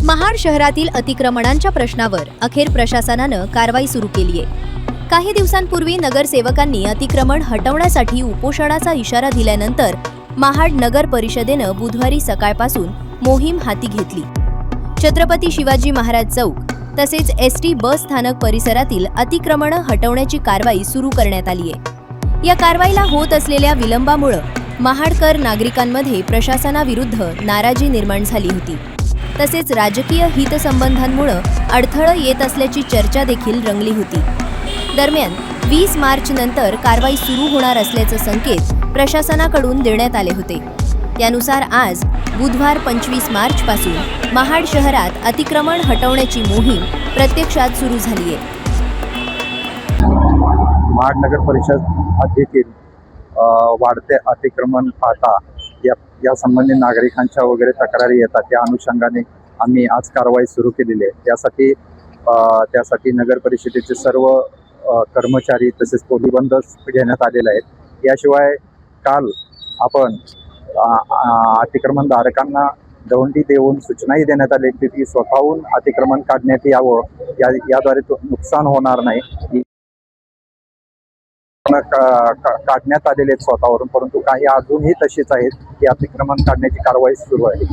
महाड शहरातील अतिक्रमणांच्या प्रश्नावर अखेर प्रशासनानं कारवाई सुरू केली आहे। काही दिवसांपूर्वी नगरसेवकांनी अतिक्रमण हटवण्यासाठी उपोषणाचा इशारा दिल्यानंतर महाड नगर परिषदेनं बुधवारी सकाळपासून मोहीम हाती घेतली। छत्रपती शिवाजी महाराज चौक तसेच एसटी बस स्थानक परिसरातील अतिक्रमणं हटवण्याची कारवाई सुरू करण्यात आली आहे। या कारवाईला होत असलेल्या विलंबामुळे महाडकर नागरिकांमध्ये प्रशासनाविरुद्ध नाराजी निर्माण झाली होती। तसेच राजकीय हितसंबंधांमुळे अडथळा येत असल्याची चर्चा देखील रंगली होती। दरम्यान 20 मार्च नंतर कारवाई सुरू होणार असल्याचे संकेत प्रशासनाकडून देण्यात आले होते। त्यानुसार आज बुधवार 25 मार्च पासून महाड शहरात अतिक्रमण हटवण्याची मोहीम प्रत्यक्षात सुरू झाली आहे। महाड नगर परिषद हद्दीतील वाढते अतिक्रमण पाहता या संबंधित नागरिकांच्या वगैरे तक्रारी येतात। त्या अनुषंगाने आम्ही आज कारवाई सुरू केलेली आहे। त्यासाठी नगर परिषदेचे सर्व कर्मचारी तसेच पोलीस बंदोबस्त घेण्यात आलेले आहेत। याशिवाय काल आपण अतिक्रमणधारकांना दौंडी देऊन सूचनाही देण्यात आली की स्वतःहून अतिक्रमण काढण्यात यावं, याद्वारे नुकसान होणार नाही। काढण्यात आलेले आहेत स्वतःवरून, परंतु काही अजूनही तशीच आहेत की अतिक्रमण काढण्याची कारवाई सुरू आहे।